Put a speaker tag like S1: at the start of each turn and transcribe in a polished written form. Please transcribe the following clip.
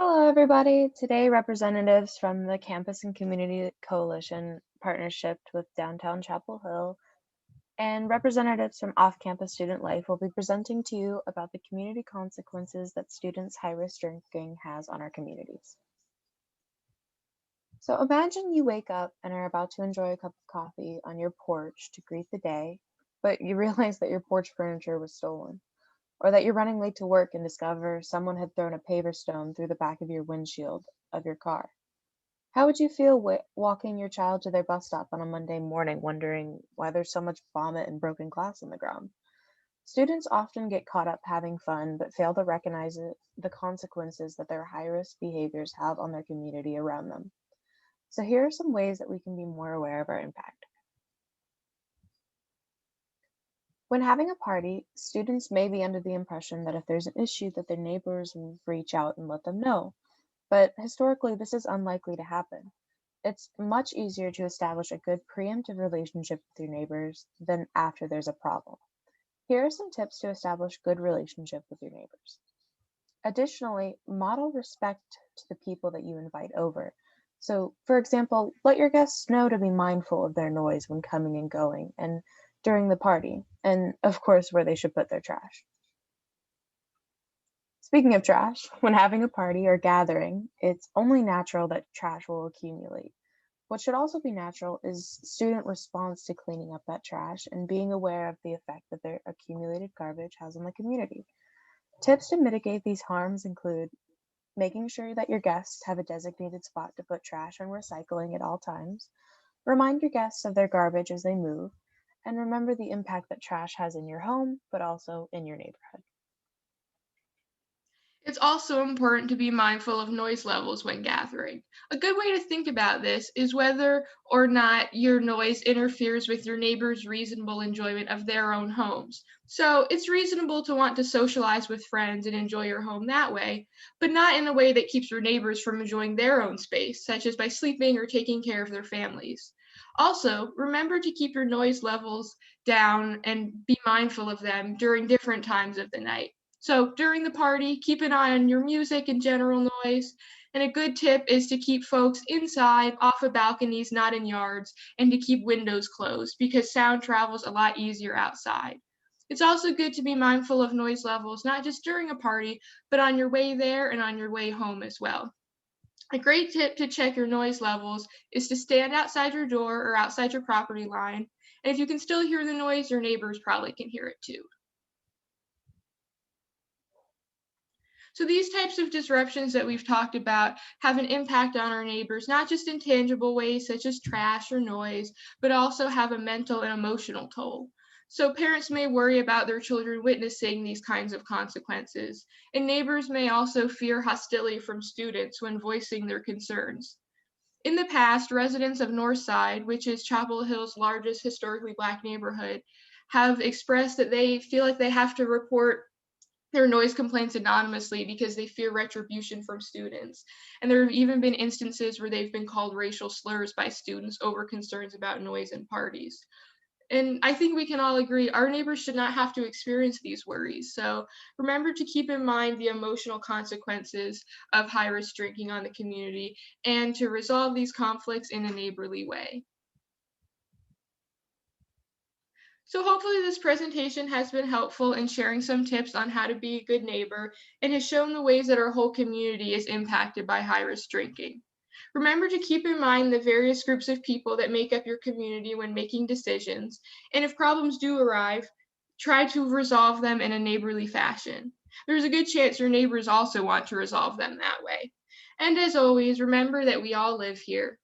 S1: Hello, everybody. Today, representatives from the Campus and Community Coalition partnership with Downtown Chapel Hill and representatives from off-campus student life will be presenting to you about the community consequences that students' high-risk drinking has on our communities. So imagine you wake up and are about to enjoy a cup of coffee on your porch to greet the day, but you realize that your porch furniture was stolen. Or that you're running late to work and discover someone had thrown a paver stone through the back of your windshield of your car. How would you feel walking your child to their bus stop on a Monday morning, wondering why there's so much vomit and broken glass on the ground? Students often get caught up having fun, but fail to recognize the consequences that their high risk behaviors have on their community around them. So, here are some ways that we can be more aware of our impact. When having a party, students may be under the impression that if there's an issue that their neighbors will reach out and let them know. But historically, this is unlikely to happen. It's much easier to establish a good preemptive relationship with your neighbors than after there's a problem. Here are some tips to establish good relationship with your neighbors. Additionally, model respect to the people that you invite over. So, for example, let your guests know to be mindful of their noise when coming and going and during the party, and of course, where they should put their trash. Speaking of trash, when having a party or gathering, it's only natural that trash will accumulate. What should also be natural is student response to cleaning up that trash and being aware of the effect that their accumulated garbage has on the community. Tips to mitigate these harms include making sure that your guests have a designated spot to put trash and recycling at all times, remind your guests of their garbage as they move, and remember the impact that trash has in your home, but also in your neighborhood.
S2: It's also important to be mindful of noise levels when gathering. A good way to think about this is whether or not your noise interferes with your neighbor's reasonable enjoyment of their own homes. So it's reasonable to want to socialize with friends and enjoy your home that way, but not in a way that keeps your neighbors from enjoying their own space, such as by sleeping or taking care of their families. Also, remember to keep your noise levels down and be mindful of them during different times of the night. So during the party, keep an eye on your music and general noise. And a good tip is to keep folks inside, off of balconies, not in yards, and to keep windows closed because sound travels a lot easier outside. It's also good to be mindful of noise levels, not just during a party, but on your way there and on your way home as well. A great tip to check your noise levels is to stand outside your door or outside your property line. And if you can still hear the noise, your neighbors probably can hear it too. So these types of disruptions that we've talked about have an impact on our neighbors, not just in tangible ways such as trash or noise, but also have a mental and emotional toll. So parents may worry about their children witnessing these kinds of consequences, and neighbors may also fear hostility from students when voicing their concerns. In the past, residents of Northside, which is Chapel Hill's largest historically Black neighborhood, have expressed that they feel like they have to report their noise complaints anonymously because they fear retribution from students. And there have even been instances where they've been called racial slurs by students over concerns about noise in parties. And I think we can all agree our neighbors should not have to experience these worries. So remember to keep in mind the emotional consequences of high risk drinking on the community and to resolve these conflicts in a neighborly way. So hopefully this presentation has been helpful in sharing some tips on how to be a good neighbor and has shown the ways that our whole community is impacted by high-risk drinking. Remember to keep in mind the various groups of people that make up your community when making decisions, and if problems do arrive, try to resolve them in a neighborly fashion. There's a good chance your neighbors also want to resolve them that way. And as always, remember that we all live here.